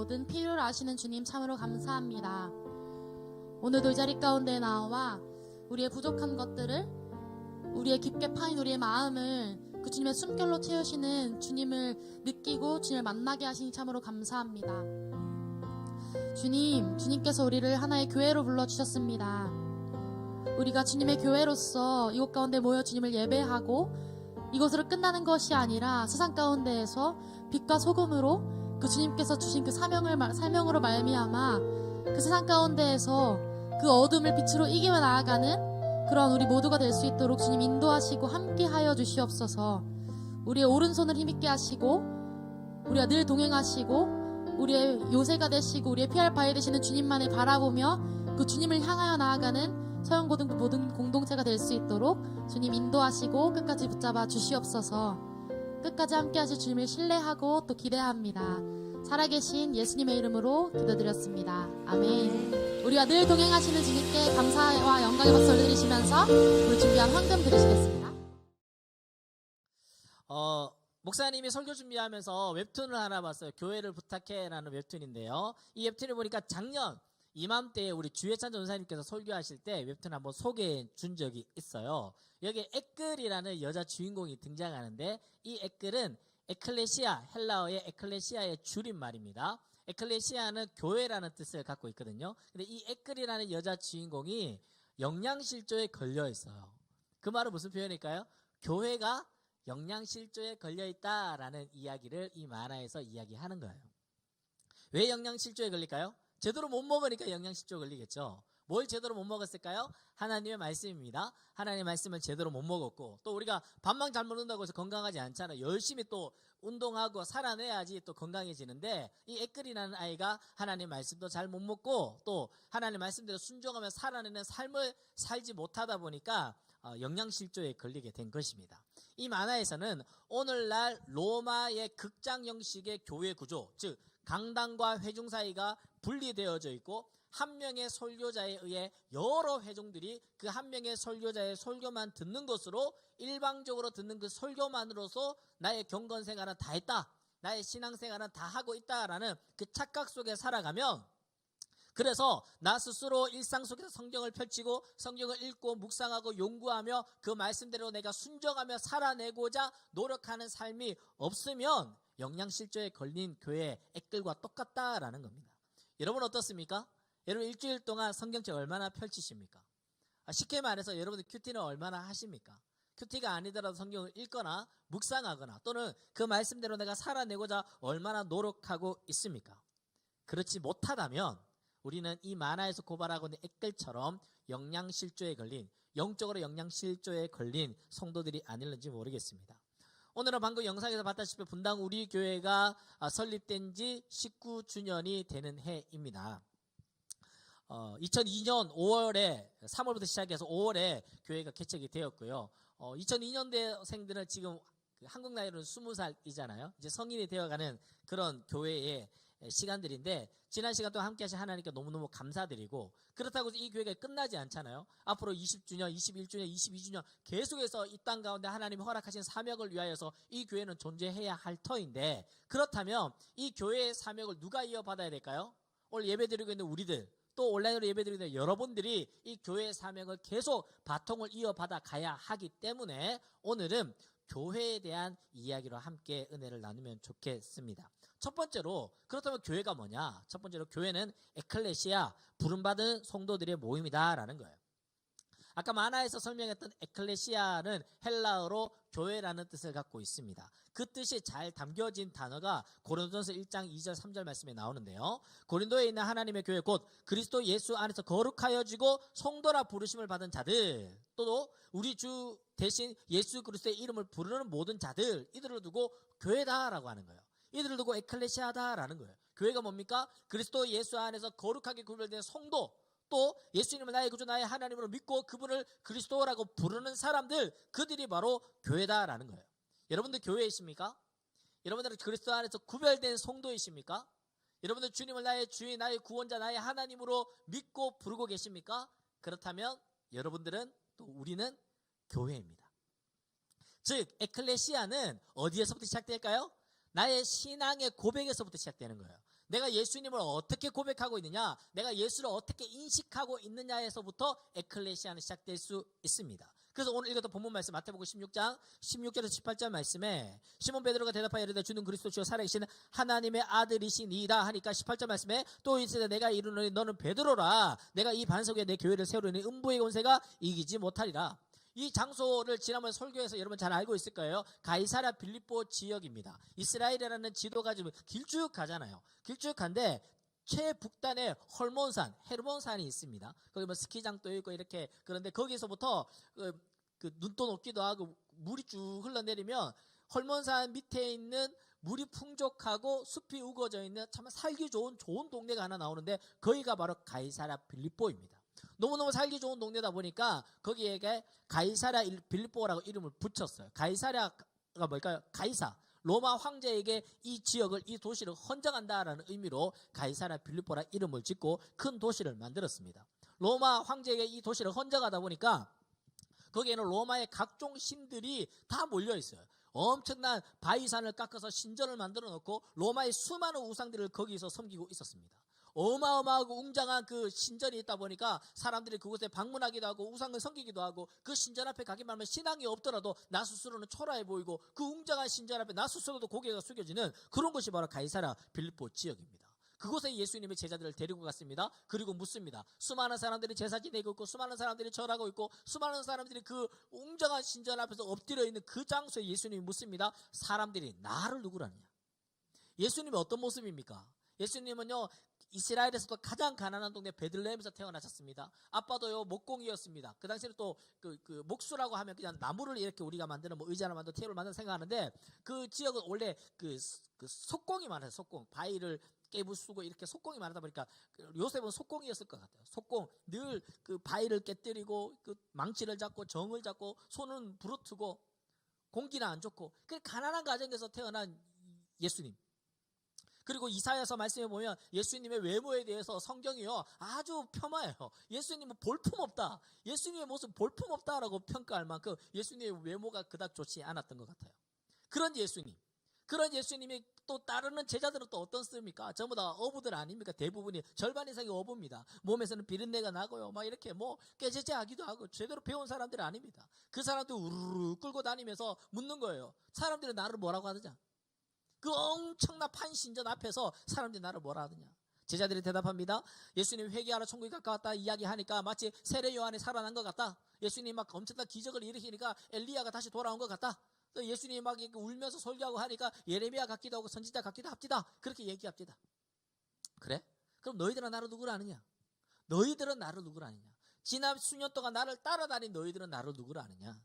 모든 필요를 아시는 주님 참으로 감사합니다. 오늘도 이 자리 가운데 나와 우리의 부족한 것들을, 우리의 깊게 파인 우리의 마음을 그 주님의 숨결로 채우시는 주님을 느끼고 주님을 만나게 하시니 참으로 감사합니다. 주님께서 우리를 하나의 교회로 불러주셨습니다. 우리가 주님의 교회로서 이곳 가운데 모여 주님을 예배하고 이것으로 끝나는 것이 아니라 세상 가운데에서 빛과 소금으로 그 주님께서 주신 그 사명으로 말미암아 그 세상 가운데에서 그 어둠을 빛으로 이기며 나아가는 그런 우리 모두가 될 수 있도록 주님 인도하시고 함께하여 주시옵소서. 우리의 오른손을 힘있게 하시고 우리가 늘 동행하시고 우리의 요새가 되시고 우리의 피할 바위 되시는 주님만을 바라보며 그 주님을 향하여 나아가는 서영고등부 모든 공동체가 될 수 있도록 주님 인도하시고 끝까지 붙잡아 주시옵소서. 끝까지 함께하실 주님을 신뢰하고 또 기대합니다. 살아계신 예수님의 이름으로 기도드렸습니다. 아멘. 우리와 늘 동행하시는 주님께 감사와 영광의 박수 올려드리시면서 우리 준비한 헌금 드리시겠습니다. 목사님이 설교 준비하면서 웹툰을 하나 봤어요. 교회를 부탁해라는 웹툰인데요. 이 웹툰을 보니까 작년 이맘때에 우리 주혜찬 전사님께서 설교하실 때 웹툰 한번 소개해 준 적이 있어요. 여기에 에끌이라는 여자 주인공이 등장하는데 이 에끌은 에클레시아, 헬라어의 에클레시아의 줄임말입니다. 에클레시아는 교회라는 뜻을 갖고 있거든요. 근데 이 에끌이라는 여자 주인공이 영양실조에 걸려 있어요. 그 말은 무슨 표현일까요? 교회가 영양실조에 걸려 있다라는 이야기를 이 만화에서 이야기하는 거예요. 왜 영양실조에 걸릴까요? 제대로 못 먹으니까 영양실조 걸리겠죠. 뭘 제대로 못 먹었을까요? 하나님의 말씀입니다. 하나님의 말씀을 제대로 못 먹었고 또 우리가 밥만 잘 먹는다고 해서 건강하지 않잖아요. 열심히 또 운동하고 살아내야지 또 건강해지는데 이 에끌이라는 아이가 하나님의 말씀도 잘 못 먹고 또 하나님의 말씀대로 순종하며 살아내는 삶을 살지 못하다 보니까 영양실조에 걸리게 된 것입니다. 이 만화에서는 오늘날 로마의 극장 형식의 교회 구조, 즉 강당과 회중 사이가 분리되어져 있고 한 명의 설교자에 의해 여러 회중들이 그 한 명의 설교자의 설교만 듣는 것으로 일방적으로 듣는 그 설교만으로서 나의 경건생활은 다 했다, 나의 신앙생활은 다 하고 있다라는 그 착각 속에 살아가면, 그래서 나 스스로 일상 속에서 성경을 펼치고 성경을 읽고 묵상하고 연구하며 그 말씀대로 내가 순종하며 살아내고자 노력하는 삶이 없으면 영양실조에 걸린 교회의 에끌과 똑같다라는 겁니다. 여러분 어떻습니까? 여러분 일주일 동안 성경책 얼마나 펼치십니까? 쉽게 말해서 여러분들 큐티는 얼마나 하십니까? 큐티가 아니더라도 성경을 읽거나 묵상하거나 또는 그 말씀대로 내가 살아내고자 얼마나 노력하고 있습니까? 그렇지 못하다면 우리는 이 만화에서 고발하고 있는 에끌처럼 영양실조에 걸린, 영적으로 영양실조에 걸린 성도들이 아닐는지 모르겠습니다. 오늘은 방금 영상에서 봤다시피 분당 우리 교회가 설립된 지 19주년이 되는 해입니다. 2002년 5월에 3월부터 시작해서 5월에 교회가 개척이 되었고요. 2002년대생들은 지금 한국 나이로는 20살이잖아요. 이제 성인이 되어가는 그런 교회의 시간들인데 지난 시간 동안 함께 하신 하나님께 너무너무 감사드리고, 그렇다고 이 교회가 끝나지 않잖아요. 앞으로 20주년, 21주년, 22주년 계속해서 이 땅 가운데 하나님이 허락하신 사명을 위하여서 이 교회는 존재해야 할 터인데, 그렇다면 이 교회의 사명을 누가 이어받아야 될까요? 오늘 예배드리고 있는 우리들, 또 온라인으로 예배드리고 있는 여러분들이 이 교회의 사명을 계속 바통을 이어받아 가야 하기 때문에 오늘은 교회에 대한 이야기로 함께 은혜를 나누면 좋겠습니다. 첫 번째로, 그렇다면 교회가 뭐냐? 첫 번째로 교회는 에클레시아, 부름받은 성도들의 모임이다라는 거예요. 아까 만화에서 설명했던 에클레시아는 헬라어로 교회라는 뜻을 갖고 있습니다. 그 뜻이 잘 담겨진 단어가 고린도전서 1장 2절 3절 말씀에 나오는데요. 고린도에 있는 하나님의 교회 곧 그리스도 예수 안에서 거룩하여지고 성도라 부르심을 받은 자들, 또 우리 주 대신 예수 그리스도의 이름을 부르는 모든 자들, 이들을 두고 교회다라고 하는 거예요. 이들을 두고 에클레시아다라는 거예요. 교회가 뭡니까? 그리스도 예수 안에서 거룩하게 구별된 성도, 또 예수님을 나의 구주 나의 하나님으로 믿고 그분을 그리스도라고 부르는 사람들, 그들이 바로 교회다라는 거예요. 여러분들 교회이십니까? 여러분들은 그리스도 안에서 구별된 성도이십니까? 여러분들 주님을 나의 주인, 나의 구원자, 나의 하나님으로 믿고 부르고 계십니까? 그렇다면 여러분들은, 또 우리는 교회입니다. 즉 에클레시아는 어디에서부터 시작될까요? 나의 신앙의 고백에서부터 시작되는 거예요. 내가 예수님을 어떻게 고백하고 있느냐, 내가 예수를 어떻게 인식하고 있느냐에서부터 에클레시아는 시작될 수 있습니다. 그래서 오늘 읽었던 본문 말씀 마태복음 16장 16절에서 18절 말씀에 시몬 베드로가 대답하여 이르되 주는 그리스도시요 살아계신 하나님의 아들이시니이다 하니까 18절 말씀에 또 이르되 내가 이르노니 너는 베드로라 내가 이 반석 위에 내 교회를 세우려니 음부의 권세가 이기지 못하리라. 이 장소를 지난번 설교에서 여러분 잘 알고 있을 거예요. 가이사랴 빌립보 지역입니다. 이스라엘이라는 지도가 좀 길쭉하잖아요. 길쭉한데 최북단에 헐몬산, 헤르몬산이 있습니다. 거기 뭐 스키장도 있고 이렇게. 그런데 거기서부터 그 눈도 높기도 하고 물이 쭉 흘러내리면 헐몬산 밑에 있는 물이 풍족하고 숲이 우거져 있는 참 살기 좋은 동네가 하나 나오는데 거기가 바로 가이사랴 빌립보입니다. 너무너무 살기 좋은 동네다 보니까 거기에게 가이사랴 빌립보라고 이름을 붙였어요. 가이사랴가 뭘까요? 가이사. 로마 황제에게 이 지역을, 이 도시를 헌정한다라는 의미로 가이사랴 빌립보라 이름을 짓고 큰 도시를 만들었습니다. 로마 황제에게 이 도시를 헌정하다 보니까 거기에는 로마의 각종 신들이 다 몰려 있어요. 엄청난 바위산을 깎아서 신전을 만들어 놓고 로마의 수많은 우상들을 거기서 섬기고 있었습니다. 어마어마하고 웅장한 그 신전이 있다 보니까 사람들이 그곳에 방문하기도 하고 우상을 섬기기도 하고 그 신전 앞에 가기만 하면 신앙이 없더라도 나 스스로는 초라해 보이고 그 웅장한 신전 앞에 나 스스로도 고개가 숙여지는 그런 곳이 바로 가이사랴 빌립보 지역입니다. 그곳에 예수님의 제자들을 데리고 갔습니다. 그리고 묻습니다. 수많은 사람들이 제사 지내고 있고 수많은 사람들이 절하고 있고 수많은 사람들이 그 웅장한 신전 앞에서 엎드려 있는 그 장소에 예수님이 묻습니다. 사람들이 나를 누구라 하느냐. 예수님이 어떤 모습입니까? 예수님은요 이스라엘에서도 가장 가난한 동네 베들레헴에서 태어나셨습니다. 아빠도요 목공이었습니다. 그 당시에는 또 그 목수라고 하면 그냥 나무를 이렇게 우리가 만드는 뭐 의자를 만들고 테이블을 만드는 생각하는데 그 지역은 원래 그 속공이 많아요. 속공 바위를 깨부수고 이렇게 속공이 많다 보니까 요셉은 속공이었을 것 같아요. 속공 늘 그 바위를 깨뜨리고 그 망치를 잡고 정을 잡고 손은 부르트고 공기는 안 좋고 그 가난한 가정에서 태어난 예수님. 그리고 이사야서 말씀해 보면 예수님의 외모에 대해서 성경이요 아주 폄하해요. 예수님은 볼품없다. 예수님의 모습 볼품없다라고 평가할 만큼 예수님의 외모가 그닥 좋지 않았던 것 같아요. 그런 예수님이 또 따르는 제자들은 또 어떻습니까? 전부 다 어부들 아닙니까? 대부분이 절반 이상이 어부입니다. 몸에서는 비린내가 나고요. 막 이렇게 뭐 깨제제하기도 하고 제대로 배운 사람들이 아닙니다. 그 사람들 우르르 끌고 다니면서 묻는 거예요. 사람들이 나를 뭐라고 하느냐? 그 엄청난 판신전 앞에서 사람들이 나를 뭐라 하느냐. 제자들이 대답합니다. 예수님 회개하러 천국이 가까웠다 이야기하니까 마치 세례 요한이 살아난 것 같다. 예수님 막 엄청난 기적을 일으키니까 엘리야가 다시 돌아온 것 같다. 또 예수님이 막 울면서 설교하고 하니까 예레미야 같기도 하고 선지자 같기도 합디다. 그렇게 얘기합디다. 그래? 그럼 너희들은 나를 누구라 아느냐? 너희들은 나를 누구라 아느냐? 지난 수년 동안 나를 따라다닌 너희들은 나를 누구라 아느냐?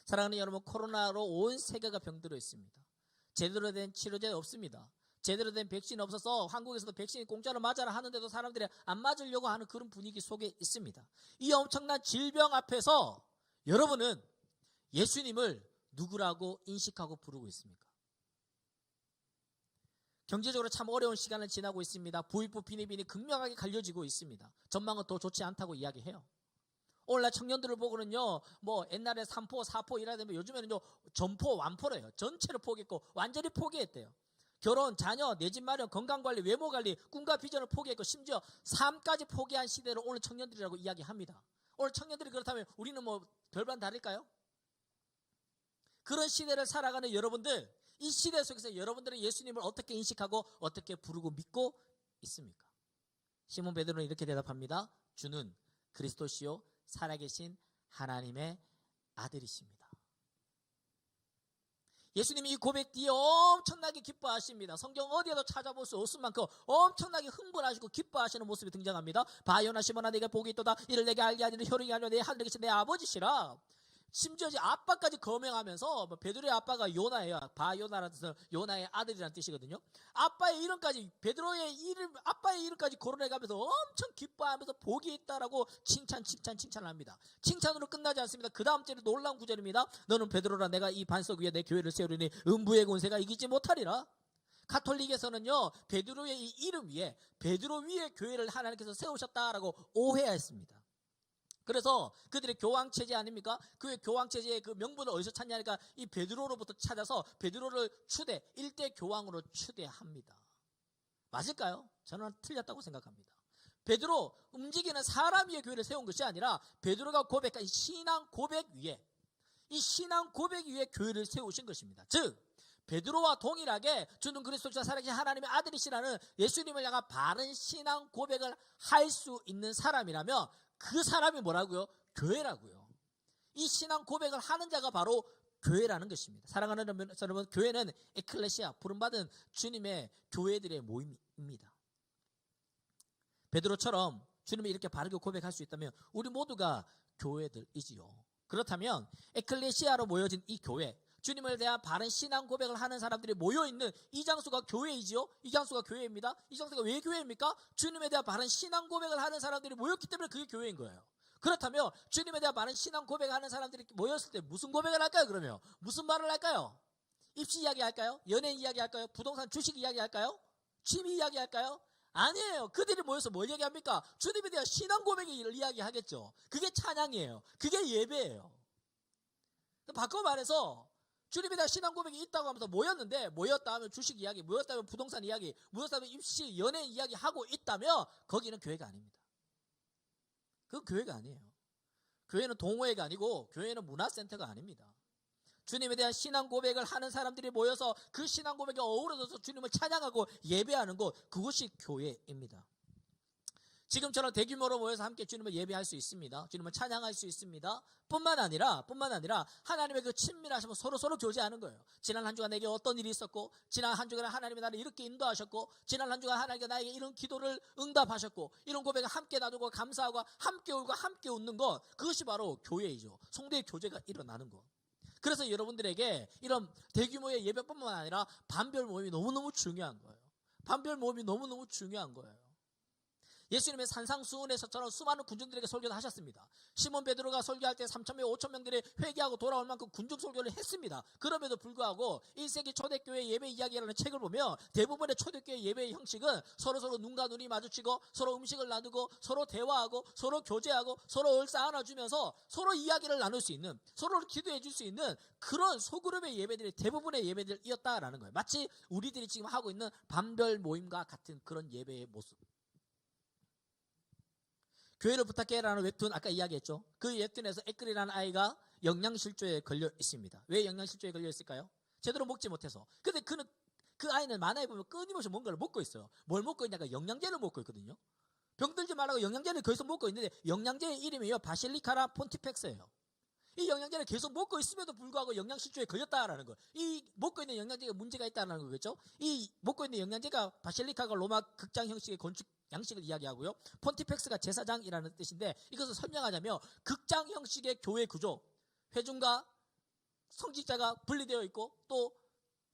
사랑하는 여러분, 코로나로 온 세계가 병들어 있습니다. 제대로 된 치료제 없습니다. 제대로 된 백신 없어서 한국에서도 백신이 공짜로 맞아라 하는데도 사람들이 안 맞으려고 하는 그런 분위기 속에 있습니다. 이 엄청난 질병 앞에서 여러분은 예수님을 누구라고 인식하고 부르고 있습니까? 경제적으로 참 어려운 시간을 지나고 있습니다. 부익부 빈이빈이 극명하게 갈려지고 있습니다. 전망은 더 좋지 않다고 이야기해요. 오늘날 청년들을 보고는요, 뭐 옛날에 3포, 4포 이라되면 요즘에는요, 전포, 완포래요. 전체를 포기했고 완전히 포기했대요. 결혼, 자녀, 내 집 마련, 건강관리, 외모관리, 꿈과 비전을 포기했고 심지어 삶까지 포기한 시대로 오늘 청년들이라고 이야기합니다. 오늘 청년들이 그렇다면 우리는 뭐 별반 다를까요? 그런 시대를 살아가는 여러분들, 이 시대 속에서 여러분들은 예수님을 어떻게 인식하고 어떻게 부르고 믿고 있습니까? 시몬 베드로는 이렇게 대답합니다. 주는 그리스도시요 살아계신 하나님의 아들이십니다. 예수님이 이 고백 뒤에 엄청나게 기뻐하십니다. 성경 어디에도 찾아볼 수 없을 만큼 엄청나게 흥분하시고 기뻐하시는 모습이 등장합니다. 바요나 시몬아 내가 복이 있도다. 이를 내게 알게 하리니 혈육이 아니라 내 하늘에 계신 내 아버지시라. 심지어 아빠까지 거명하면서 베드로의 아빠가 요나예요. 바요나라는 뜻은 요나의 아들이라는 뜻이거든요. 아빠의 이름까지 아빠의 이름까지 거론해가면서 엄청 기뻐하면서 복이 있다라고 칭찬을 합니다. 칭찬으로 끝나지 않습니다. 그 다음 절에 놀라운 구절입니다. 너는 베드로라 내가 이 반석 위에 내 교회를 세우리니 음부의 권세가 이기지 못하리라. 가톨릭에서는요 베드로의 이 이름 위에 베드로 위에 교회를 하나님께서 세우셨다라고 오해했습니다. 그래서 그들의 교황체제 아닙니까? 그 교황체제의 그 명분을 어디서 찾냐니까 이 베드로로부터 찾아서 베드로를 일대 교황으로 추대합니다. 맞을까요? 저는 틀렸다고 생각합니다. 베드로 움직이는 사람 위에 교회를 세운 것이 아니라 베드로가 고백한 이 신앙 고백 위에, 이 신앙 고백 위에 교회를 세우신 것입니다. 즉 베드로와 동일하게 주는 그리스도자 살아계신 하나님의 아들이시라는 예수님을 향한 바른 신앙 고백을 할 수 있는 사람이라면 그 사람이 뭐라고요? 교회라고요. 이 신앙 고백을 하는 자가 바로 교회라는 것입니다. 사랑하는 여러분, 교회는 에클레시아, 부름받은 주님의 교회들의 모임입니다. 베드로처럼 주님이 이렇게 바르게 고백할 수 있다면 우리 모두가 교회들이지요. 그렇다면 에클레시아로 모여진 이 교회, 주님을 대한 바른 신앙 고백을 하는 사람들이 모여있는 이 장소가 교회이지요. 이 장소가 교회입니다. 이 장소가 왜 교회입니까? 주님에 대한 바른 신앙 고백을 하는 사람들이 모였기 때문에 그게 교회인 거예요. 그렇다면 주님에 대한 바른 신앙 고백하는 사람들이 모였을 때 무슨 고백을 할까요? 그러면 무슨 말을 할까요? 입시 이야기 할까요? 연예인 이야기 할까요? 부동산 주식 이야기 할까요? 취미 이야기 할까요? 아니에요. 그들이 모여서 뭘 얘기합니까? 주님에 대한 신앙 고백을 이야기하겠죠. 그게 찬양이에요. 그게 예배예요. 바꿔 말해서 주님에 대한 신앙 고백이 있다고 하면서 모였는데, 모였다 하면 주식 이야기, 모였다 하면 부동산 이야기, 모였다 하면 입시, 연예인 이야기 하고 있다면 거기는 교회가 아닙니다. 그건 교회가 아니에요. 교회는 동호회가 아니고 교회는 문화센터가 아닙니다. 주님에 대한 신앙 고백을 하는 사람들이 모여서 그 신앙 고백에 어우러져서 주님을 찬양하고 예배하는 곳, 그것이 교회입니다. 지금처럼 대규모로 모여서 함께 주님을 예배할 수 있습니다. 주님을 찬양할 수 있습니다. 뿐만 아니라 하나님의 그 친밀하심을 서로 교제하는 거예요. 지난 한 주간 내게 어떤 일이 있었고, 지난 한 주간 하나님이 나를 이렇게 인도하셨고, 지난 한 주간 하나님께 나에게 이런 기도를 응답하셨고, 이런 고백을 함께 나누고 감사하고 함께 울고 함께 웃는 것, 그것이 바로 교회이죠. 성도의 교제가 일어나는 것. 그래서 여러분들에게 이런 대규모의 예배뿐만 아니라 반별 모임이 너무너무 중요한 거예요. 반별 모임이 너무너무 중요한 거예요. 예수님의 산상수훈에서처럼 수많은 군중들에게 설교를 하셨습니다. 시몬 베드로가 설교할 때 3,000명, 5,000명들이 회개하고 돌아올 만큼 군중 설교를 했습니다. 그럼에도 불구하고 1세기 초대교회 예배 이야기라는 책을 보면 대부분의 초대교회 예배의 형식은 서로 눈과 눈이 마주치고 서로 음식을 나누고 서로 대화하고 서로 교제하고 서로 얼싸 안아주면서 서로 이야기를 나눌 수 있는, 서로를 기도해 줄 수 있는 그런 소그룹의 예배들이 대부분의 예배들이었다라는 거예요. 마치 우리들이 지금 하고 있는 반별 모임과 같은 그런 예배의 모습. 교회를 부탁해라는 웹툰 아까 이야기했죠. 그 웹툰에서 에클이라는 아이가 영양실조에 걸려 있습니다. 왜 영양실조에 걸려 있을까요? 제대로 먹지 못해서. 근데 그 아이는 만화에 보면 끊임없이 뭔가를 먹고 있어요. 뭘 먹고 있냐가 영양제를 먹고 있거든요. 병들지 말라고 영양제를 계속 먹고 있는데 영양제의 이름이요 바실리카라 폰티펙스예요. 이 영양제를 계속 먹고 있음에도 불구하고 영양실조에 걸렸다라는 거예요. 이 먹고 있는 영양제가 문제가 있다는 거겠죠. 이 먹고 있는 영양제가 바실리카가 로마 극장 형식의 건축 양식을 이야기하고요. 폰티펙스가 제사장이라는 뜻인데 이것을 설명하자면 극장 형식의 교회 구조, 회중과 성직자가 분리되어 있고 또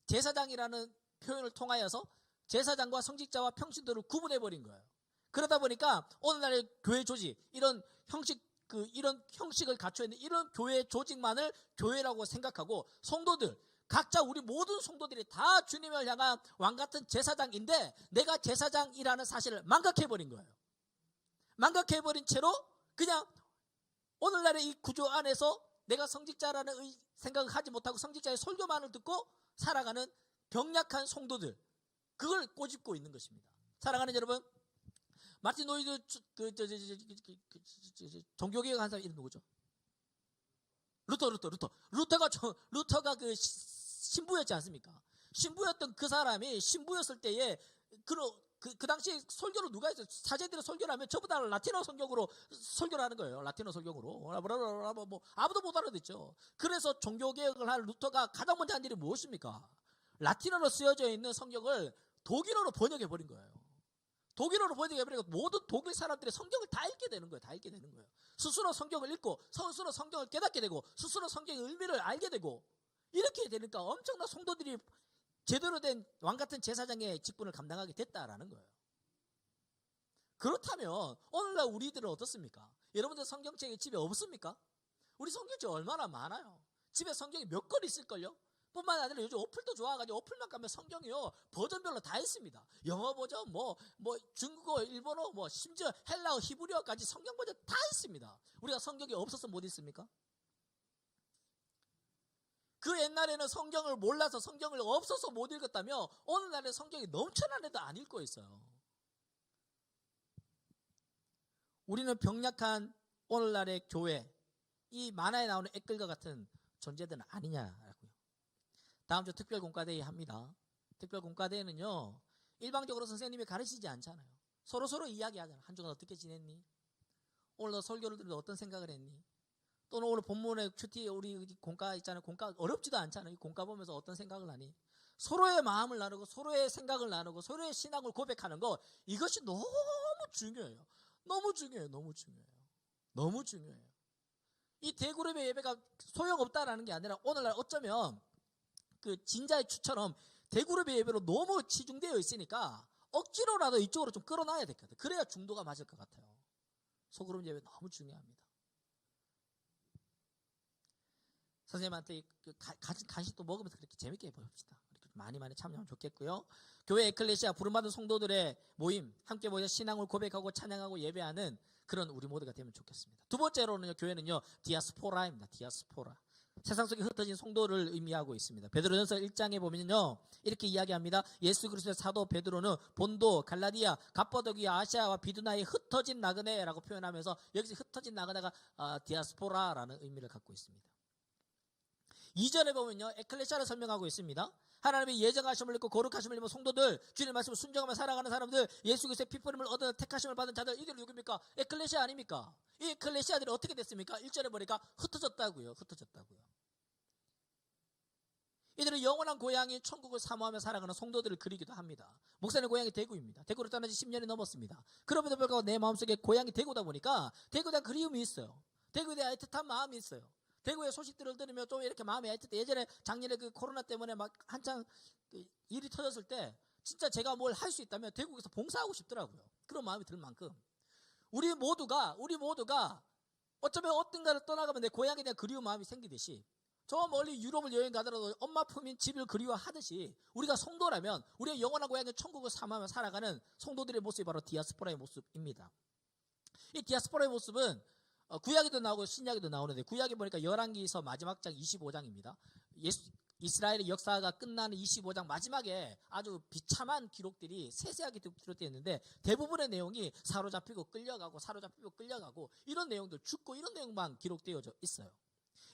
제사장이라는 표현을 통하여서 제사장과 성직자와 평신도를 구분해버린 거예요. 그러다 보니까 오늘날의 교회 조직, 이런 형식을 갖춰 있는 이런 교회 조직만을 교회라고 생각하고 성도들, 각자 우리 모든 성도들이 다 주님을 향한 왕같은 제사장인데 내가 제사장이라는 사실을 망각해버린 거예요. 망각해버린 채로 그냥 오늘날의 이 구조 안에서 내가 성직자라는 생각을 하지 못하고 성직자의 설교만을 듣고 살아가는 병약한 성도들, 그걸 꼬집고 있는 것입니다. 사랑하는 여러분, 마틴 노이드 종교개혁 한 사람이 이름 누구죠? 루터가 그 신부였지 않습니까? 신부였던 그 사람이 신부였을 때에 그 당시 설교를 누가 했어요? 사제들이 설교를 하면 전부 다 라틴어 성경으로 설교를 하는 거예요. 라틴어 성경으로. 뭐 아무도 못 알아듣죠. 그래서 종교개혁을 한 루터가 가장 먼저 한 일이 무엇입니까? 라틴어로 쓰여져 있는 성경을 독일어로 번역해버린 거예요. 독일어로 번역해버리고 모든 독일 사람들이 성경을 다 읽게 되는 거예요. 다 읽게 되는 거예요. 스스로 성경을 읽고 스스로 성경을 깨닫게 되고 스스로 성경의 의미를 알게 되고 이렇게 되니까 엄청난 성도들이 제대로 된 왕같은 제사장의 직분을 감당하게 됐다라는 거예요. 그렇다면 오늘날 우리들은 어떻습니까? 여러분들 성경책이 집에 없습니까? 우리 성경책 얼마나 많아요. 집에 성경이 몇 권 있을걸요? 뿐만 아니라 요즘 어플도 좋아가지고 어플만 가면 성경이요 버전별로 다 있습니다. 영어 버전, 뭐 중국어, 일본어, 뭐 심지어 헬라어, 히브리어까지 성경 버전 다 있습니다. 우리가 성경이 없어서 못 있습니까? 그 옛날에는 성경을 몰라서 성경을 없어서 못 읽었다며 오늘날에 성경이 넘쳐나는데도 안 읽고 있어요. 우리는 병약한 오늘날의 교회, 이 만화에 나오는 애끌과 같은 존재들은 아니냐라고요. 다음 주 특별공과대회 합니다. 특별공과대회는요, 일방적으로 선생님이 가르치지 않잖아요. 서로 이야기하잖아요. 한 주간 어떻게 지냈니? 오늘 너 설교를 들으면서 어떤 생각을 했니? 또는 오늘 본문에 큐티 우리 공과 있잖아요. 공과 어렵지도 않잖아요. 공과 보면서 어떤 생각을 하니? 서로의 마음을 나누고 서로의 생각을 나누고 서로의 신앙을 고백하는 것, 이것이 너무 중요해요. 너무 중요해요. 너무 중요해요. 너무 중요해요. 이 대그룹의 예배가 소용없다라는 게 아니라 오늘날 어쩌면 그 진자의 추처럼 대그룹의 예배로 너무 치중되어 있으니까 억지로라도 이쪽으로 좀 끌어놔야 되거든. 그래야 중도가 맞을 것 같아요. 소그룹 예배 너무 중요합니다. 선생님한테 간식도 먹으면서 그렇게 재밌게 해봅시다. 많이 참여하면 좋겠고요. 교회 에클레시아 부름받은 성도들의 모임, 함께 모여 신앙을 고백하고 찬양하고 예배하는 그런 우리 모두가 되면 좋겠습니다. 두 번째로는요, 교회는요, 디아스포라입니다. 디아스포라. 세상 속에 흩어진 성도를 의미하고 있습니다. 베드로전서 1장에 보면요, 이렇게 이야기합니다. 예수 그리스도의 사도 베드로는 본도, 갈라디아, 갑바도기아, 아시아와 비두나에 흩어진 나그네라고 표현하면서 여기서 흩어진 나그네가 디아스포라라는 의미를 갖고 있습니다. 2절에 보면요, 에클레시아를 설명하고 있습니다. 하나님의 예정하심을 입고 거룩하심을 입은 성도들, 주님의 말씀을 순종하며 살아가는 사람들, 예수 그리스도의 피부림을 얻어 택하심을 받은 자들, 이들이 누굽니까? 에클레시아 아닙니까? 이 에클레시아들이 어떻게 됐습니까? 1절에 보니까 흩어졌다고요. 흩어졌다고요. 이들은 영원한 고향인 천국을 사모하며 살아가는 성도들을 그리기도 합니다. 목사님 고향이 대구입니다. 대구를 떠난 지 10년이 넘었습니다. 그럼에도 불구하고 내 마음속에 고향이 대구다 보니까 대구에 대한 그리움이 있어요. 대구에 대한 애틋한 마음이 있어요. 대구의 소식들을 들으면 좀 이렇게 마음이 애틋해. 예전에 작년에 그 코로나 때문에 막 한창 일이 터졌을 때 진짜 제가 뭘 할 수 있다면 대구에서 봉사하고 싶더라고요. 그런 마음이 들 만큼 우리 모두가 어쩌면 어딘가를 떠나가면 내 고향에 대한 그리운 마음이 생기듯이 저 멀리 유럽을 여행 가더라도 엄마 품인 집을 그리워하듯이 우리가 성도라면 우리의 영원한 고향의 천국을 사모하며 살아가는 성도들의 모습이 바로 디아스포라의 모습입니다. 이 디아스포라의 모습은 구약에도 나오고 신약에도 나오는데, 구약에 보니까 열왕기서 마지막 장 25장입니다. 이스라엘의 역사가 끝나는 25장 마지막에 아주 비참한 기록들이 세세하게 기록되어 있는데, 대부분의 내용이 사로잡히고 끌려가고 이런 내용들, 죽고 이런 내용만 기록되어져 있어요.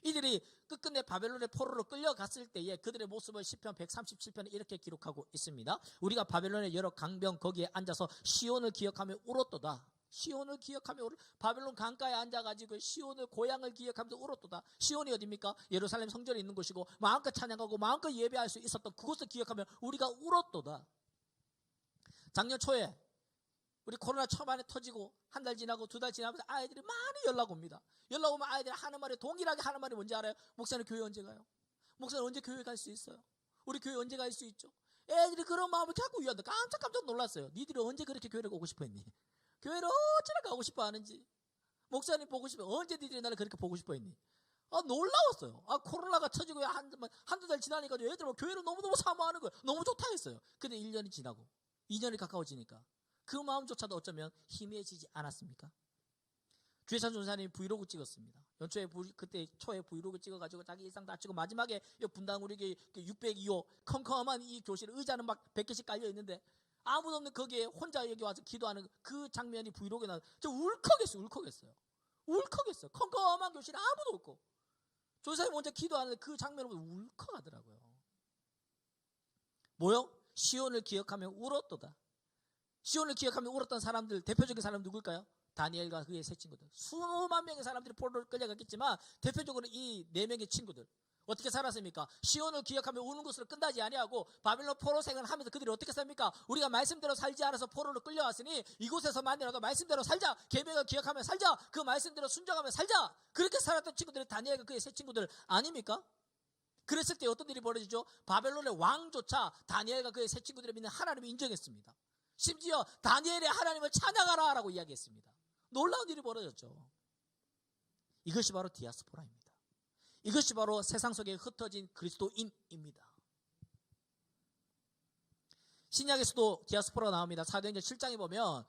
이들이 끝끝내 바벨론의 포로로 끌려갔을 때에 그들의 모습을 시편 137편에 이렇게 기록하고 있습니다. 우리가 바벨론의 여러 강병 거기에 앉아서 시온을 기억하며 울었도다. 시온을 기억하며 바벨론 강가에 앉아가지고 시온을 고향을 기억하면서 울었도다. 시온이 어디입니까? 예루살렘 성전에 있는 곳이고 마음껏 찬양하고 마음껏 예배할 수 있었던 그곳을 기억하며 우리가 울었도다. 작년 초에 우리 코로나 초반에 터지고 한 달 지나고 두 달 지나면서 아이들이 많이 연락 옵니다. 연락 오면 아이들이 하는 말이 동일하게 하는 말이 뭔지 알아요? 목사님 교회 언제 가요? 목사님 언제 교회 갈 수 있어요? 우리 교회 언제 갈 수 있죠? 애들이 그런 마음을 자꾸 이해한다. 깜짝 놀랐어요. 니들이 언제 그렇게 교회를 오고 싶어 했니? 교회를 어찌나 가고 싶어 하는지, 목사님 보고 싶어, 언제 니들이 나를 그렇게 보고 싶어 했니? 놀라웠어요. 코로나가 터지고 한두 달 지나니까 애들 교회를 너무너무 사모하는 거예요. 너무 좋다 했어요. 근데 1년이 지나고 2년이 가까워지니까 그 마음조차도 어쩌면 희미해지지 않았습니까? 주혜찬 전사님이 브이로그 찍었습니다. 연초에 그때 초에 브이로그 찍어가지고 자기 일상 다 찍고 마지막에 분당 우리 602호 컴컴한 이 교실 의자는 막 100개씩 깔려 있는데 아무도 없는 거기에 혼자 여기 와서 기도하는 그 장면이 브이로그에 나와서 저 울컥했어요. 컴컴한 교실에 아무도 없고 조사님 혼자 기도하는데 그 장면을 보고 울컥하더라고요. 뭐요? 시온을 기억하며 울었도다. 시온을 기억하며 울었던 사람들, 대표적인 사람 누굴까요? 다니엘과 그의 세 친구들. 수만 명의 사람들이 포로로 끌려갔겠지만 대표적으로 이 네 명의 친구들 어떻게 살았습니까? 시온을 기억하며 우는 것으로 끝나지 아니하고 바벨론 포로 생활을 하면서 그들이 어떻게 삽니까? 우리가 말씀대로 살지 않아서 포로로 끌려왔으니 이곳에서만이라도 말씀대로 살자. 계명을 기억하며 살자. 그 말씀대로 순종하며 살자. 그렇게 살았던 친구들이 다니엘과 그의 세 친구들 아닙니까? 그랬을 때 어떤 일이 벌어지죠? 바벨론의 왕조차 다니엘과 그의 세 친구들을 믿는 하나님을 인정했습니다. 심지어 다니엘의 하나님을 찬양하라 라고 이야기했습니다. 놀라운 일이 벌어졌죠. 이것이 바로 디아스포라입니다. 이것이 바로 세상 속에 흩어진 그리스도인입니다. 신약에서도 디아스포라가 나옵니다. 사도행전 7장에 보면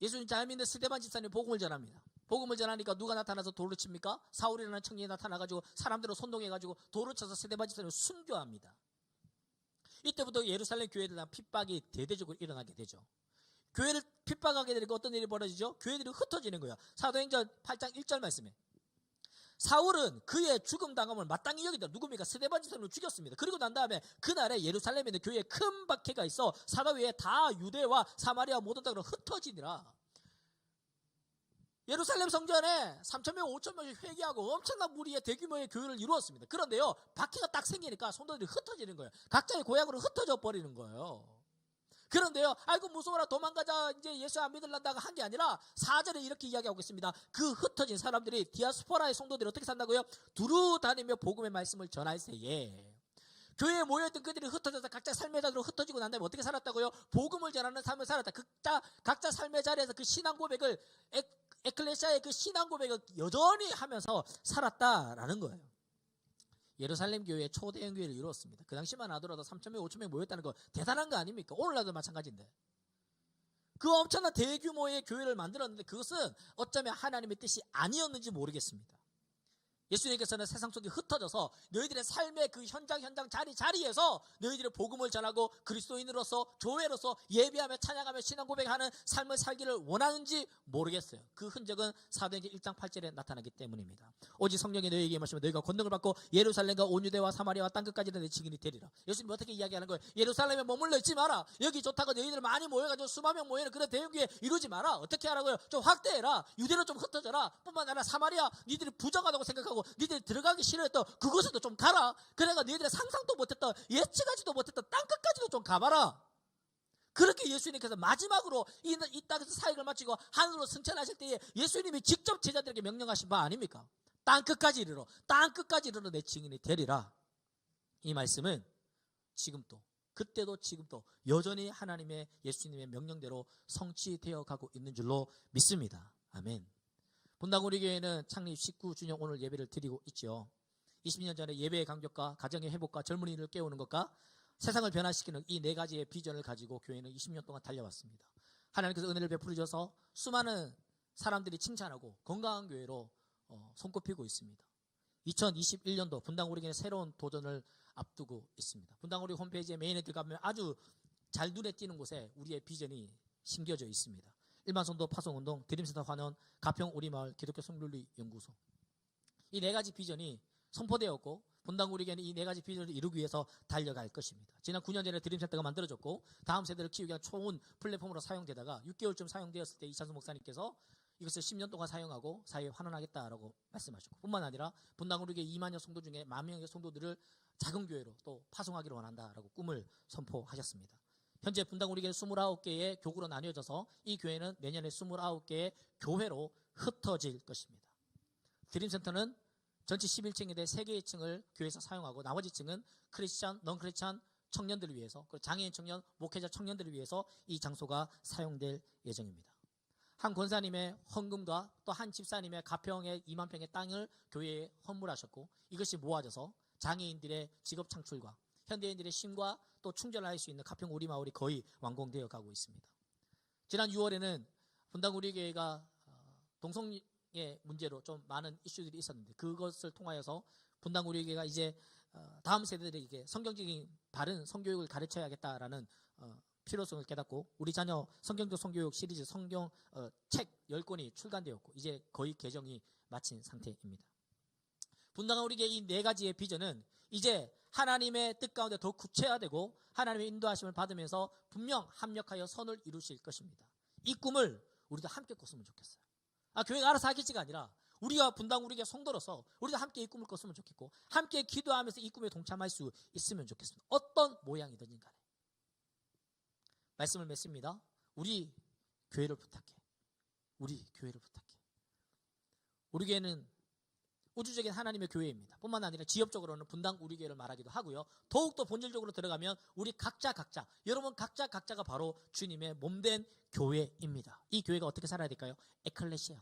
예수님 잘 믿는 스데반 집사님 복음을 전합니다. 복음을 전하니까 누가 나타나서 돌을 칩니까? 사울이라는 청년이 나타나가지고 사람들을 선동해가지고 돌을 쳐서 세대바지선을 순교합니다. 이때부터 예루살렘 교회에 대한 핍박이 대대적으로 일어나게 되죠. 교회를 핍박하게 되니까 어떤 일이 벌어지죠? 교회들이 흩어지는 거예요. 사도행전 8장 1절 말씀에 사울은 그의 죽음 당함을 마땅히 여기다 누굽니까? 스데반지선으로 죽였습니다. 그리고 난 다음에 그날에 예루살렘에 있는 교회에 큰 박해가 있어 사도 외에 다 유대와 사마리아 모든 땅으로 흩어지니라. 예루살렘 성전에 3,000명, 5,000명씩 회개하고 엄청난 무리의 대규모의 교회를 이루었습니다. 그런데요, 박해가 딱 생기니까 성도들이 흩어지는 거예요. 각자의 고향으로 흩어져 버리는 거예요. 그런데요, 아이고 무서워라 도망가자 이제 예수 안 믿을란다가 한 게 아니라 4절에 이렇게 이야기하고 있습니다. 그 흩어진 사람들이 디아스포라의 성도들이 어떻게 산다고요? 두루 다니며 복음의 말씀을 전할 새에 교회에 모여있던 그들이 흩어져서 각자 삶의 자리로 흩어지고 난 다음에 어떻게 살았다고요? 복음을 전하는 삶을 살았다. 각자 삶의 자리에서 그 신앙 고백을 에클레시아의 그 신앙 고백을 여전히 하면서 살았다라는 거예요. 예루살렘 교회의 초대형 교회를 이루었습니다. 그 당시만 하더라도 3,000명, 5,000명 모였다는 거 대단한 거 아닙니까? 오늘날도 마찬가지인데. 그 엄청난 대규모의 교회를 만들었는데 그것은 어쩌면 하나님의 뜻이 아니었는지 모르겠습니다. 예수님께서는 세상 속에 흩어져서 너희들의 삶의 그 현장 자리에서 너희들의 복음을 전하고 그리스도인으로서 교회로서 예배하며 찬양하며 신앙 고백하는 삶을 살기를 원하는지 모르겠어요. 그 흔적은 사도행전 1장 8절에 나타나기 때문입니다. 오직 성령이 너희에게 임하시면 너희가 권능을 받고 예루살렘과 온 유대와 사마리아와 땅끝까지 내 증인이 되리라. 예수님이 어떻게 이야기하는 거예요? 예루살렘에 머물러 있지 마라. 여기 좋다고 너희들 많이 모여가지고 수만 명 모이는 그런 대형교회 이루지 마라. 어떻게 하라고요? 좀 확대해라. 유대로 좀 흩어져라. 뿐만 아니라 사마리아 니들이 부정하다고 생각하고 니들이 들어가기 싫어했던 그곳에도 좀 가라. 그래가 너희들이 상상도 못했던 예측하지도 못했던 땅끝까지도 좀 가봐라. 그렇게 예수님께서 마지막으로 이 땅에서 사역을 마치고 하늘로 승천하실 때에 예수님이 직접 제자들에게 명령하신 바 아닙니까? 땅끝까지 이르러 내 증인이 되리라. 이 말씀은 지금도 그때도 지금도 여전히 하나님의 예수님의 명령대로 성취되어 가고 있는 줄로 믿습니다. 아멘. 분당 우리 교회는 창립 19주년 오늘 예배를 드리고 있죠. 20년 전에 예배의 강격과 가정의 회복과 젊은이를 깨우는 것과 세상을 변화시키는 이 네 가지의 비전을 가지고 교회는 20년 동안 달려왔습니다. 하나님께서 은혜를 베풀어 주셔서 수많은 사람들이 칭찬하고 건강한 교회로 손꼽히고 있습니다. 2021년도 분당 우리 교회는 새로운 도전을 앞두고 있습니다. 분당 우리 홈페이지에 메인에 들어가면 아주 잘 눈에 띄는 곳에 우리의 비전이 심겨져 있습니다. 일반성도 파송운동, 드림센터 환원, 가평 우리마을 기독교 성률리 연구소. 이 네 가지 비전이 선포되었고 분당 우리 교회는 이 네 가지 비전을 이루기 위해서 달려갈 것입니다. 지난 9년 전에 드림센터가 만들어졌고 다음 세대를 키우기 위한 좋은 플랫폼으로 사용되다가 6개월쯤 사용되었을 때 이찬수 목사님께서 이것을 10년 동안 사용하고 사회에 환원하겠다라고 말씀하셨고 뿐만 아니라 분당 우리 교회 2만여 성도 중에 10,000명의 성도들을 작은 교회로 또 파송하기를 원한다라고 꿈을 선포하셨습니다. 현재 분당 우리 교회 29개의 교구로 나뉘어져서 이 교회는 내년에 29개의 교회로 흩어질 것입니다. 드림센터는 전체 11층인데 3개의 층을 교회에서 사용하고 나머지 층은 크리스찬, 넌크리스찬 청년들을 위해서 그리고 장애인 청년, 목회자 청년들을 위해서 이 장소가 사용될 예정입니다. 한 권사님의 헌금과 또 한 집사님의 가평의 2만 평의 땅을 교회에 헌물하셨고 이것이 모아져서 장애인들의 직업 창출과 현대인들의 쉼과 또 충전을 할 수 있는 가평 우리 마을이 거의 완공되어 가고 있습니다. 지난 6월에는 분당 우리 교회가 동성애 문제로 좀 많은 이슈들이 있었는데 그것을 통하여서 분당 우리 교회가 이제 다음 세대들에게 성경적인 바른 성교육을 가르쳐야겠다라는 필요성을 깨닫고 우리 자녀 성경적 성교육 시리즈 성경 책 10권이 출간되었고 이제 거의 개정이 마친 상태입니다. 분당 우리 교회 이 네 가지의 비전은 이제 하나님의 뜻 가운데 더 구체화되고 하나님의 인도하심을 받으면서 분명 합력하여 선을 이루실 것입니다. 이 꿈을 우리도 함께 꿨으면 좋겠어요. 교회가 알아서 하겠지가 아니라 우리가 분당 우리가 성도로서 우리도 함께 이 꿈을 꿨으면 좋겠고 함께 기도하면서 이 꿈에 동참할 수 있으면 좋겠습니다. 어떤 모양이든지 간에 말씀을 맺습니다. 우리 교회를 부탁해. 우리 교회를 부탁해. 우리 교회는 우주적인 하나님의 교회입니다. 뿐만 아니라 지역적으로는 분당 우리 교회를 말하기도 하고요. 더욱더 본질적으로 들어가면 우리 각자 여러분 각자가 바로 주님의 몸된 교회입니다. 이 교회가 어떻게 살아야 될까요? 에클레시아.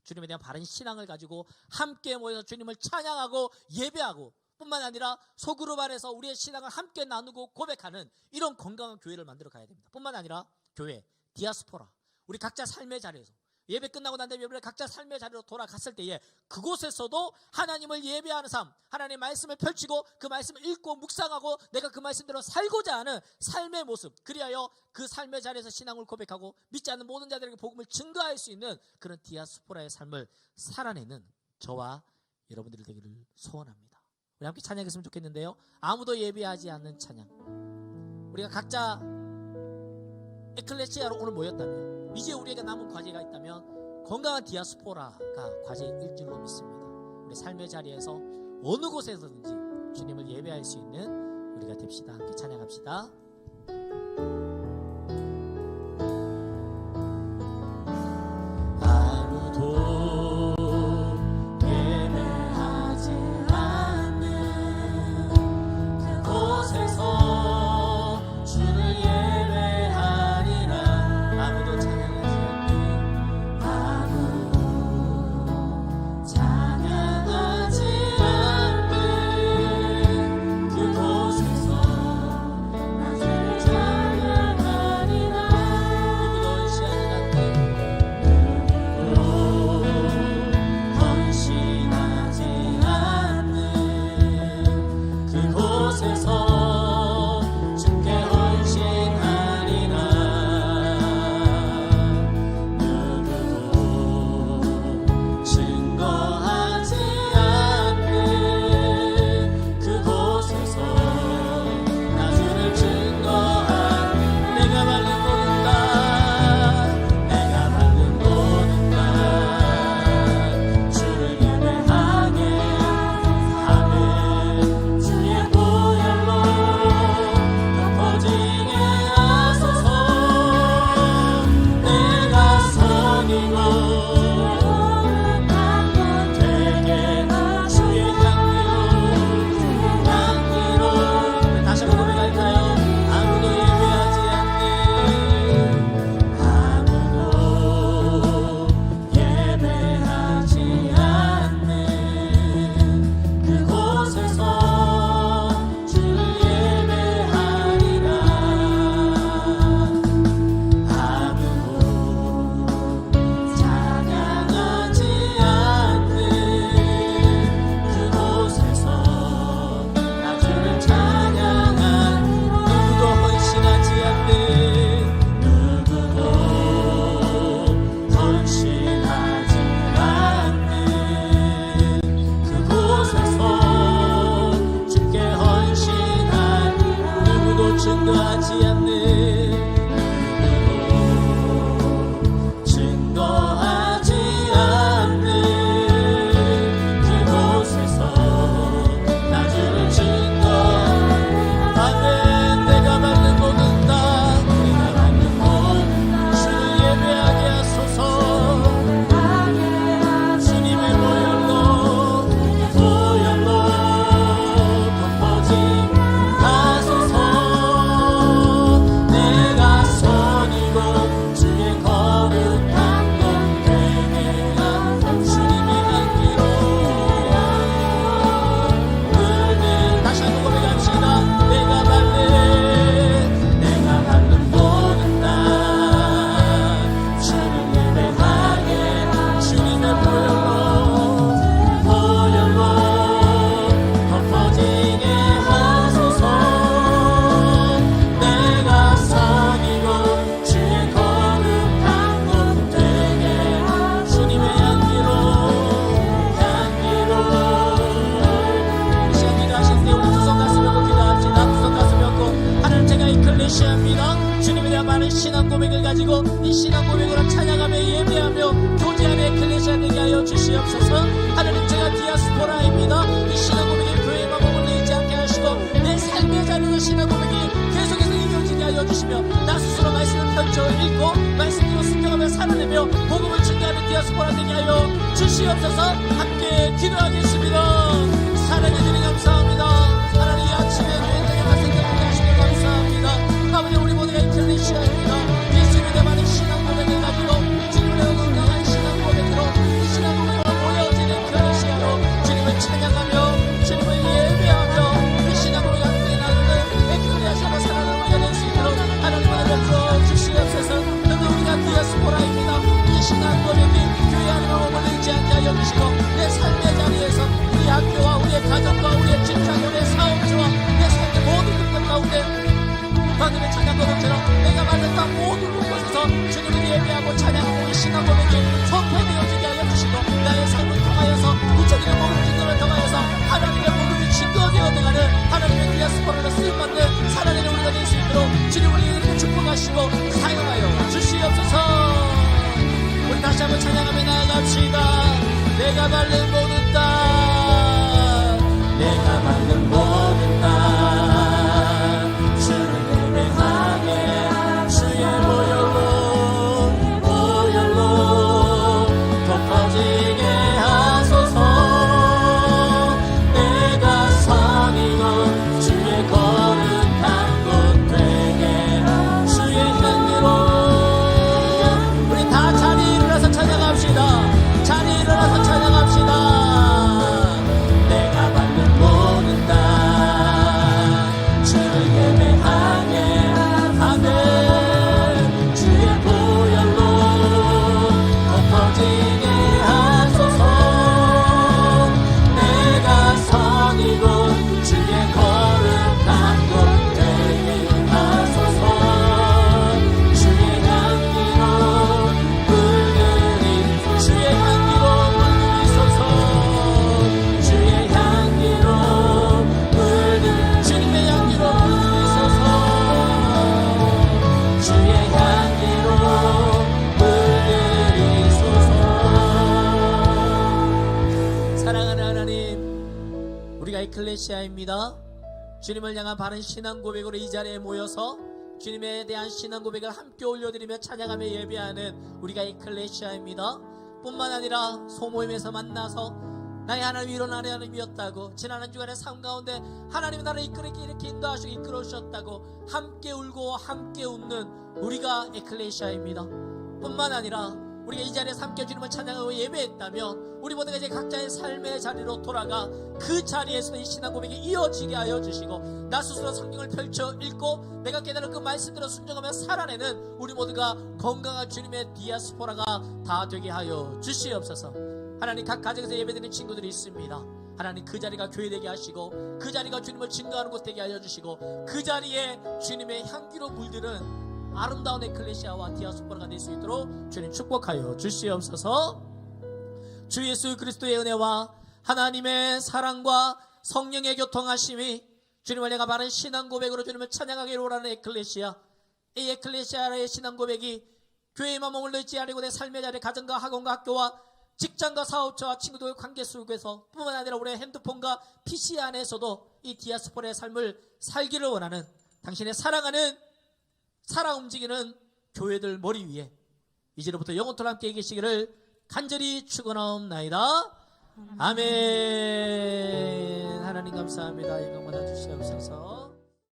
주님에 대한 바른 신앙을 가지고 함께 모여서 주님을 찬양하고 예배하고 뿐만 아니라 소그룹 안에서 우리의 신앙을 함께 나누고 고백하는 이런 건강한 교회를 만들어 가야 됩니다. 뿐만 아니라 교회, 디아스포라. 우리 각자 삶의 자리에서 예배 끝나고 난 다음에 각자 삶의 자리로 돌아갔을 때에 그곳에서도 하나님을 예배하는 삶, 하나님의 말씀을 펼치고 그 말씀을 읽고 묵상하고 내가 그 말씀대로 살고자 하는 삶의 모습, 그리하여 그 삶의 자리에서 신앙을 고백하고 믿지 않는 모든 자들에게 복음을 증거할 수 있는 그런 디아스포라의 삶을 살아내는 저와 여러분들이 되기를 소원합니다. 우리 함께 찬양했으면 좋겠는데요, 아무도 예배하지 않는 찬양. 우리가 각자 에클레시아로 오늘 모였다면 이제 우리에게 남은 과제가 있다면 건강한 디아스포라가 과제일 줄로 믿습니다. 우리 삶의 자리에서 어느 곳에서든지 주님을 예배할 수 있는 우리가 됩시다. 함께 찬양합시다. 아무도 예배하지 않는 그곳에서 주를 예배하리라. 아무도 찬양하지 않는, 아무도 찬양하지 않는 그곳에서 나 주를 찬양하리라. 누구도 헌신하지 않는, 누구도 헌신하지 않는 그곳에서 주께 헌신하리라. 누구도 증거하지 않는 그곳에서 나 주를 증거한, 내가 밟는 모든 땅, 내가 밟는 모든 땅 주를 예배하게 하는 주의 보혈로 덮어지게 하소서. 내가 선이고 되게 주의 향기로 다시 한번 고백할까요? 아무도 예배하지 않는, 아무도 예배하지 않는 그곳에서 주를 예배하리라. 아무도 찬양하지 않는 그곳에서 나 주를 찬양한, 누구도 헌신하지 않는, 누구도 헌신하지 않는 그곳에서 주께 헌신한, 누구도 증거하지 않는, 누구도 증거하지 않는 그곳에서 나 주를 증거하는, 내가 밟는 모든 땅, 내가 밟는 모든 주를 예배하게 하소서. 주님의 보혈로 덮어진 하소서. 내가 선이고 주의 거룩한 것 되게 한 주님의 향기로 물든, 다시 한번 고백합시다. 내가 밟는 모든 땅 주를 예배하게 주님의 보혈로 덮어지게 하소서. 내가 선이고 주의 거룩한 것 되게 주님의 향기로 이 시간 기도하실 때 우리 두 손 가슴 펴고 기도합시다. 두 손 가슴 펴고, 하나님 제가 이클레시아입니다. 주님에 대한 많은 신앙 고백을 가지고 이 신앙 고백으로 찬양하며 예배하며 교제하는 에클레시아 되게 하여 주시옵소서. 하나님 제가 디아스포라입니다. 이 신앙 고백에 교회의 마음을 내지 않게 하시고 내 삶의 자리에서 신앙 고백이 계속해서 이루어지게 하여 주시며 나 스스로 말씀을 펼쳐 읽고 말씀으로 순종하며 살아내며 복음을 증거하는 디아스포라 되게 하여 주시옵소서. 함께 기도하겠습니다. 사랑해 주님 감사합니다. 하나님 이 아침에 주의 말씀 듣게 하시며 감사합니다. 아버지, 우리 모두가 이클레시아입니다. 예수님에 대한 많은 신앙 고백을 가지고 주님의 건강한 신앙 고백으로 이 신앙 고백으로 모여지는 이클레시아로 주님을 찬양하며 주님을 예배하며 이 신앙 고백을 함께 나누는 에클레시아로 살아가는 우리가 될 수 있도록 하나님 은혜를 주시옵소서. 그런데 우리가 디아스포라입니다. 이 신앙 고백 가정과 우리의 직장, 우리의 사업주와 내 삶의 모든 것들 가운데 방금의 찬양 고백처럼 내가 받는 땅 모든 곳에서 주님을 예배하고 찬양하고 이 신앙 고백이 선포되어지게 하여 주시고 나의 삶을 통하여서 구체적인 모든 증거를 통하여서 하나님의 모든 증거가 되어가는 하나님의 디아스포라로 쓰임받는 살아내는 우리가 될 수 있도록 주님 우리에게 이렇게 축복하시고 사용하여 주시옵소서. 우리 다시 한번 찬양하며 나아갑시다. 내가 밟는 모든 땅, 내가 밟는 모든 땅, 주를 예배하게 주의 보혈로 덮어지게 하소서. 내가 선이고 주의 거룩한 곳 되게 주의 향기로. 우리 다 자리에 일어나서 찬양합시다. 자리에 일어나서 찬양합시다. 내가 받는 모든 땅 주를 예배하게 하네 주의 보혈로 덮어지게 하소서. 내가 선이고 주의 거룩한 곳 되게 하소서. 주의 향기로 물들이 주의 향기로 물들이소서. 주의 향기로 물들 주님의 향기로 물들이소서. 주의 향기로 물들이소서. 사랑하는 하나님, 우리가 에클레시아입니다. 주님을 향한 바른 신앙 고백으로 이 자리에 모여서 주님에 대한 신앙 고백을 함께 올려드리며 찬양하며 예배하는 우리가 에클레시아입니다. 뿐만 아니라 소모임에서 만나서 나의 하나님 이런 하나님이었다고, 지난 한 주간의 삶 가운데 하나님이 나를 이렇게 인도하시고 이끌어 주셨다고 함께 울고 함께 웃는 우리가 에클레시아입니다. 뿐만 아니라 우리가 이 자리에서 함께 주님을 찬양하고 예배했다면 우리 모두가 이제 각자의 삶의 자리로 돌아가 그 자리에서 이 신앙 고백이 이어지게 하여 주시고, 나 스스로 성경을 펼쳐 읽고 내가 깨달은 그 말씀대로 순종하며 살아내는 우리 모두가 건강한 주님의 디아스포라가 다 되게 하여 주시옵소서. 하나님, 각 가정에서 예배드리는 친구들이 있습니다. 하나님, 그 자리가 교회 되게 하시고 그 자리가 주님을 증거하는 곳 되게 하여 주시고 그 자리에 주님의 향기로 물드는 아름다운 에클레시아와 디아스포라가 될 수 있도록 주님 축복하여 주시옵소서. 주 예수 그리스도의 은혜와 하나님의 사랑과 성령의 교통하심이 주님을 내가 바른 신앙 고백으로 주님을 찬양하기로 원하는 에클레시아, 이 에클레시아의 신앙 고백이 교회에만 머물러 있지 않고 내 삶의 자리, 가정과 학원과 학교와 직장과 사업자와 친구들의 관계 속에서 뿐만 아니라 우리의 핸드폰과 PC 안에서도 이 디아스포라의 삶을 살기를 원하는 당신의 사랑하는 살아 움직이는 교회들 머리 위에 이제로부터 영원토록 함께 계시기를 간절히 축원하옵나이다. 아멘. 하나님 감사합니다. 영광 받아 주시옵소서.